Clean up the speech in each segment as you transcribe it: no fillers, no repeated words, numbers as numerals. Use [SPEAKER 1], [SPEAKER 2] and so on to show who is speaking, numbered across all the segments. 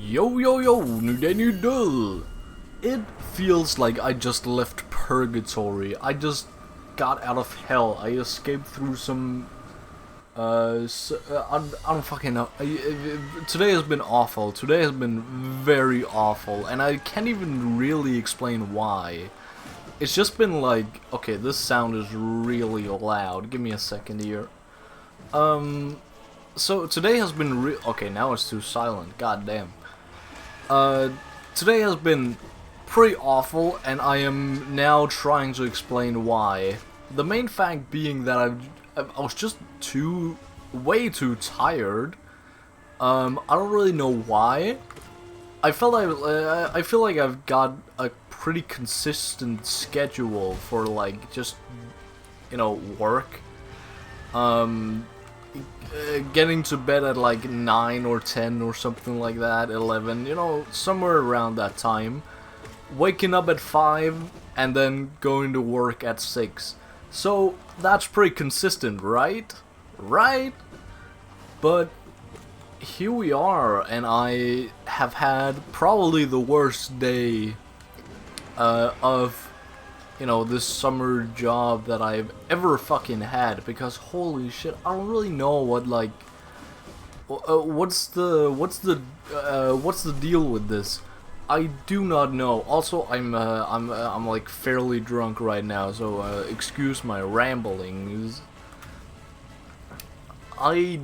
[SPEAKER 1] Yo yo yo, new day, new dull. It feels like I just left purgatory. I just got out of hell. I escaped through some I don't fucking know. Today has been awful. Today has been very awful, and I can't even really explain why. It's just been like, okay, this sound is really loud. Give me a second here. So today has been okay, now it's too silent. God damn. Today has been pretty awful, and I am now trying to explain why. The main fact being that I was just way too tired. I don't really know why. I feel like I've got a pretty consistent schedule for like just, you know, work. Getting to bed at like 9 or 10 or something like that, 11, you know, somewhere around that time. Waking up at 5 and then going to work at 6. So that's pretty consistent, right? Right? But here we are, and I have had probably the worst day of, you know, this summer job that I've ever fucking had, because holy shit, I don't really know what, like, what's the deal with this? I do not know. Also, I'm like fairly drunk right now, so excuse my ramblings. I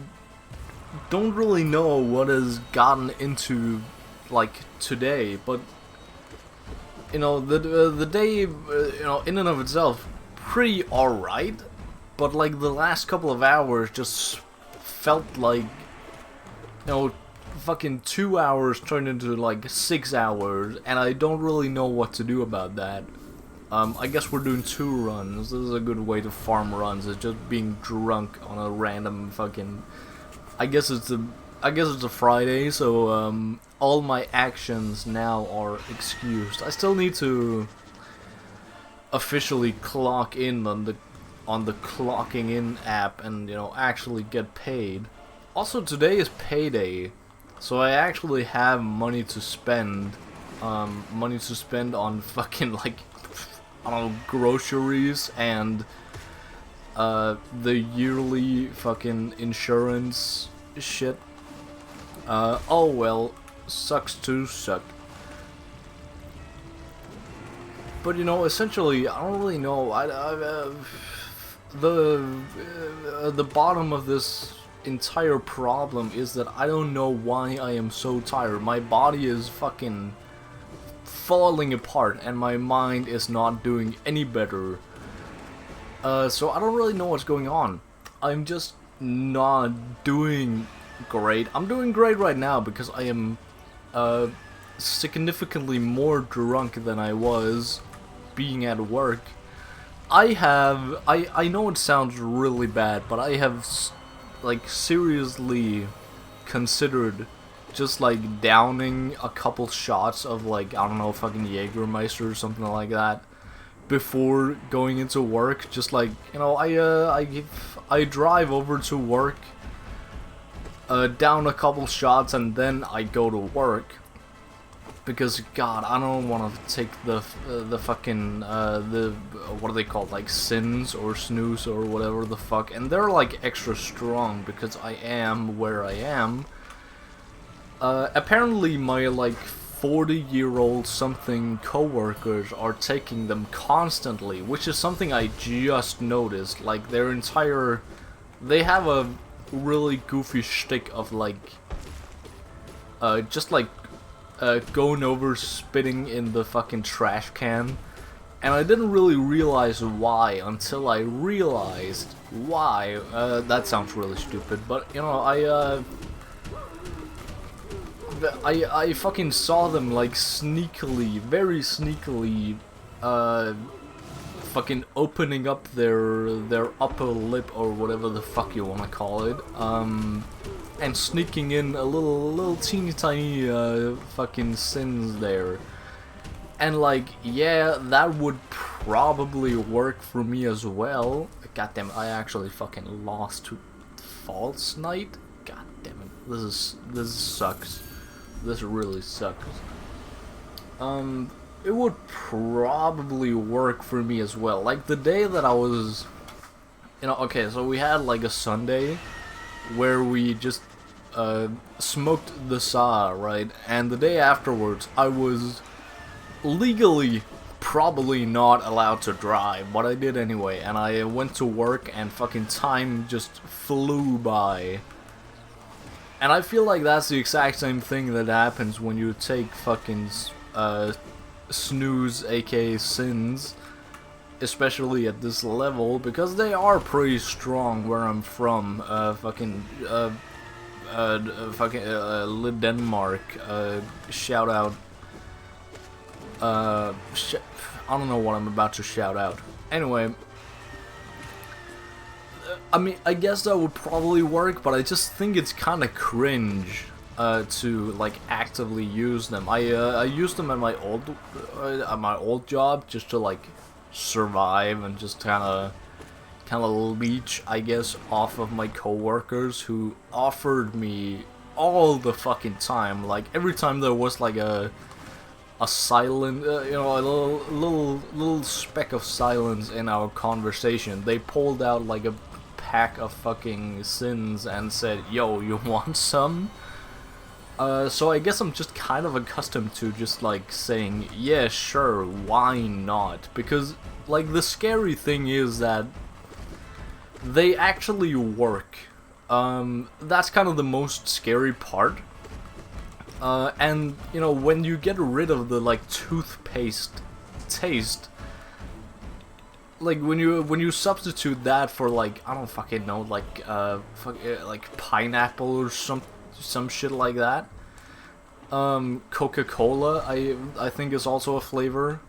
[SPEAKER 1] don't really know what has gotten into like today, but you know, the day, you know, in and of itself, pretty alright, but like the last couple of hours just felt like, you know, fucking 2 hours turned into like 6 hours, and I don't really know what to do about that. I guess we're doing 2 runs. This is a good way to farm runs. It's just being drunk on a random fucking. I guess it's a Friday, so all my actions now are excused. I still need to officially clock in on the clocking in app and, you know, actually get paid. Also, today is payday, so I actually have money to spend. Money to spend on fucking, like, I don't know, groceries and the yearly fucking insurance shit. Oh well, sucks to suck. But you know, essentially, I don't really know. The bottom of this entire problem is that I don't know why I am so tired. My body is fucking falling apart, and my mind is not doing any better. So I don't really know what's going on. I'm just not doing great. I'm doing great right now because I am significantly more drunk than I was being at work. I know it sounds really bad, but I have like seriously considered just like downing a couple shots of, like, I don't know, fucking Jägermeister or something like that before going into work. Just like, you know, I drive over to work, down a couple shots, and then I go to work, because God, I don't want to take the fucking the what are they called, like sins or snooze or whatever the fuck, and they're like extra strong because I am where I am. Apparently my like 40-year-old something coworkers are taking them constantly, which is something I just noticed. Like they have a really goofy shtick of like, just like going over spitting in the fucking trash can, and I didn't really realize why until I realized why. That sounds really stupid, but you know, I fucking saw them like sneakily, very sneakily, fucking opening up their upper lip or whatever the fuck you wanna call it, and sneaking in a little teeny tiny fucking sins there. And like, yeah, that would probably work for me as well. Goddamn, I actually fucking lost to False Night. God damn it, this sucks. this really sucks. It would probably work for me as well. Like the day that I was, okay, so we had like a Sunday where we just smoked the saw, right? And the day afterwards, I was legally probably not allowed to drive, but I did anyway, and I went to work and fucking time just flew by. And I feel like that's the exact same thing that happens when you take fucking snooze, aka sins, especially at this level, because they are pretty strong where I'm from. Denmark, shout out. I don't know what I'm about to shout out. Anyway, I mean, I guess that would probably work, but I just think it's kind of cringe to like actively use them. I used them at my old job just to like survive and just kind of leech, I guess, off of my coworkers who offered me all the fucking time. Like every time there was like a silent, a little speck of silence in our conversation, they pulled out like a pack of fucking sins and said, "Yo, you want some?" So I guess I'm just kind of accustomed to just like saying, "Yeah, sure, why not?" Because like the scary thing is that they actually work. That's kind of the most scary part. And when you get rid of the like toothpaste taste, like when you substitute that for like, I don't fucking know, like like pineapple or some shit like that. Coca-Cola I think is also a flavor.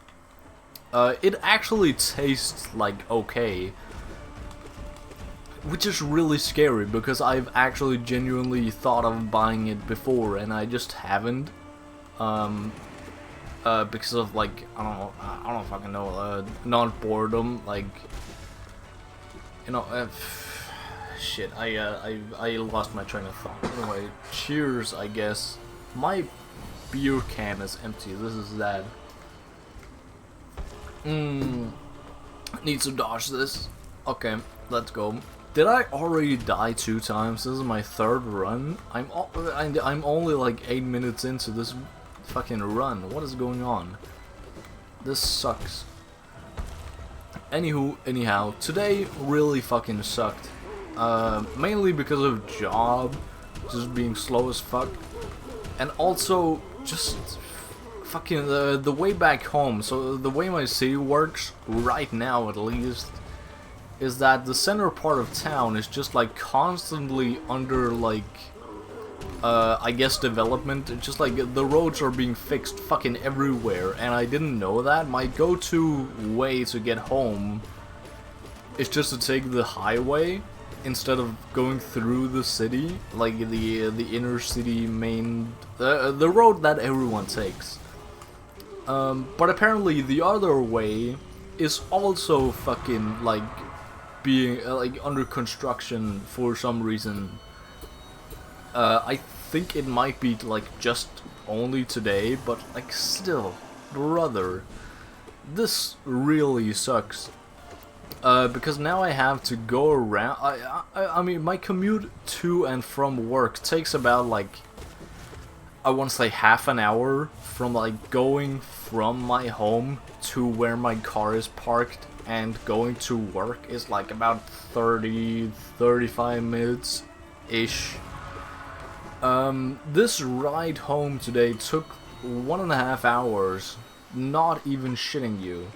[SPEAKER 1] It actually tastes like okay. Which is really scary, because I've actually genuinely thought of buying it before, and I just haven't. Because of, like, I don't fucking know, not boredom, like, shit, I lost my train of thought. Anyway, cheers, I guess. My beer can is empty, this is that. Need to dodge this. Okay, let's go. Did I already die 2 times? This is my 3rd run. I'm only like 8 minutes into this fucking run. What is going on? This sucks. Anyhow, today really fucking sucked. Mainly because of job just being slow as fuck, and also just fucking the way back home. So the way my city works right now, at least, is that the center part of town is just like constantly under like I guess development. It's just like the roads are being fixed fucking everywhere, and I didn't know that. My go-to way to get home is just to take the highway instead of going through the city, like the inner city main, the road that everyone takes. But apparently the other way is also fucking like being like under construction for some reason. I think it might be like just only today, but like still, brother, this really sucks. Because now I have to go around. I mean, my commute to and from work takes about like, I want to say half an hour, from like going from my home to where my car is parked, and going to work is like about 35 minutes ish. This ride home today took 1.5 hours, not even shitting you.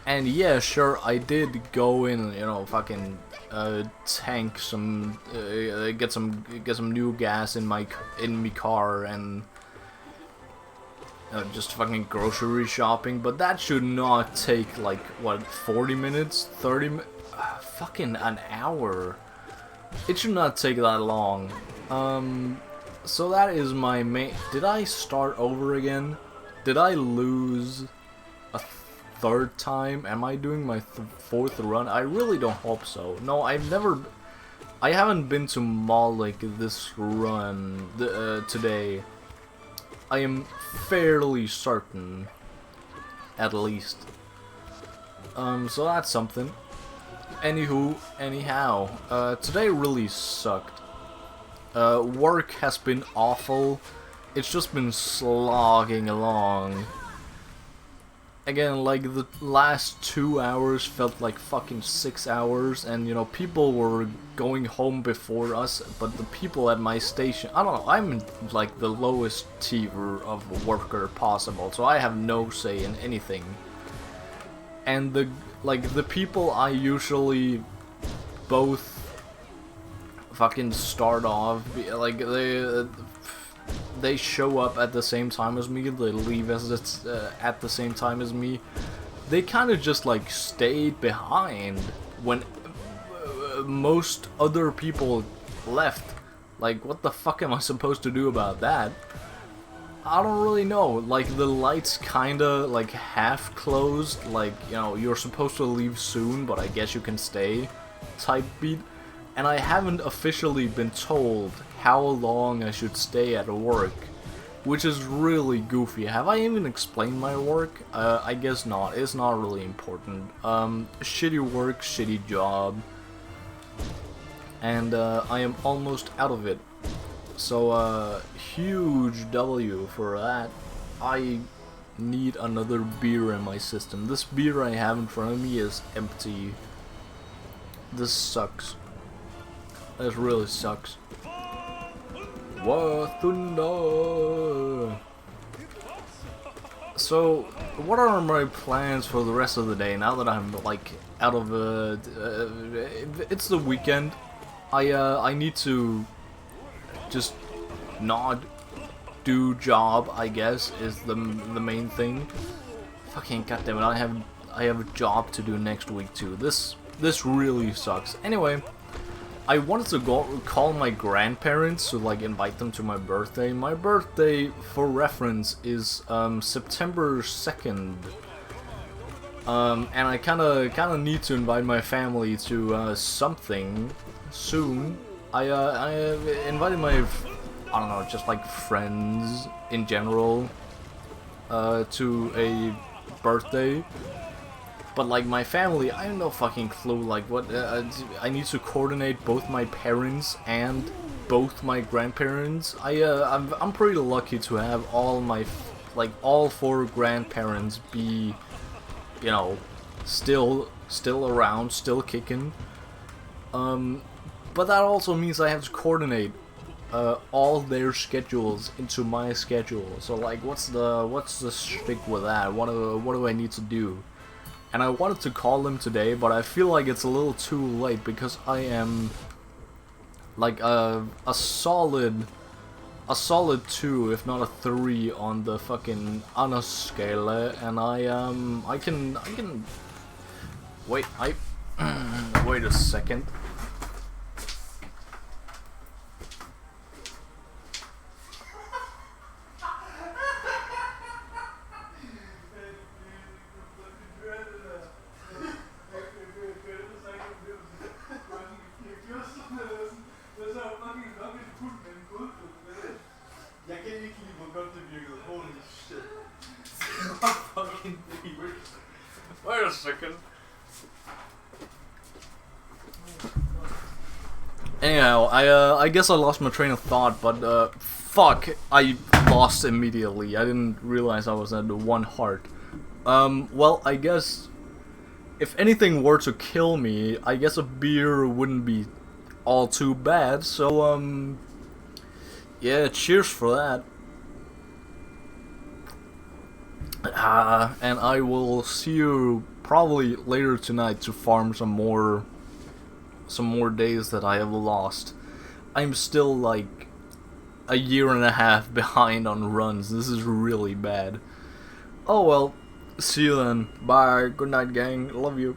[SPEAKER 1] And yeah, sure, I did go in, fucking tank some, get some new gas in my car, and just fucking grocery shopping. But that should not take like what, 40 minutes, fucking an hour. It should not take that long. So that is my main. Did I start over again? Did I lose a 3rd time? Am I doing my 4th run? I really don't hope so. No, I haven't been to Malik this run today. I am fairly certain, at least. So that's something. Anywho, anyhow, today really sucked. Work has been awful. It's just been slogging along. Again, like, the last 2 hours felt like fucking 6 hours, and, you know, people were going home before us, but the people at my station, I don't know, I'm, like, the lowest tier of worker possible, so I have no say in anything. And the people I usually both fucking start off, like, they show up at the same time as me, they leave at the same time as me. They kind of just like stayed behind when most other people left. Like, what the fuck am I supposed to do about that? I don't really know. Like, the lights kinda like half closed, like, you know, you're supposed to leave soon, but I guess you can stay type beat. And I haven't officially been told how long I should stay at work, which is really goofy. Have I even explained my work? I guess not. It's not really important. Shitty work, shitty job, and I am almost out of it. So, huge W for that. I need another beer in my system. This beer I have in front of me is empty. This sucks. This really sucks. War Thunder! So, what are my plans for the rest of the day now that I'm, like, out of, it's the weekend. I need to just not do job, I guess, is the main thing. Fucking goddammit, I have a job to do next week too. This really sucks. Anyway, I wanted to call my grandparents to, like, invite them to my birthday. My birthday, for reference, is September 2nd. And I kinda need to invite my family to something soon. I invited my, I don't know, just like friends in general to a birthday. But, like, my family, I have no fucking clue, like, what, I need to coordinate both my parents and both my grandparents. I'm pretty lucky to have all my, like, all 4 grandparents be, you know, still around, still kicking. But that also means I have to coordinate all their schedules into my schedule. So, like, what's the shtick with that? What do I need to do? And I wanted to call them today, but I feel like it's a little too late because I am like a solid 2, if not a 3 on the fucking honor scale, and I can wait. Wait a second. Wait a second. Anyhow, I guess I lost my train of thought, but fuck, I lost immediately. I didn't realize I was at 1 heart. Well, I guess if anything were to kill me, I guess a beer wouldn't be all too bad. So yeah, cheers for that. And I will see you probably later tonight to farm some more days that I have lost. I'm still like a year and a half behind on runs. This is really bad. Oh well, see you then. Bye. Good night, gang. Love you.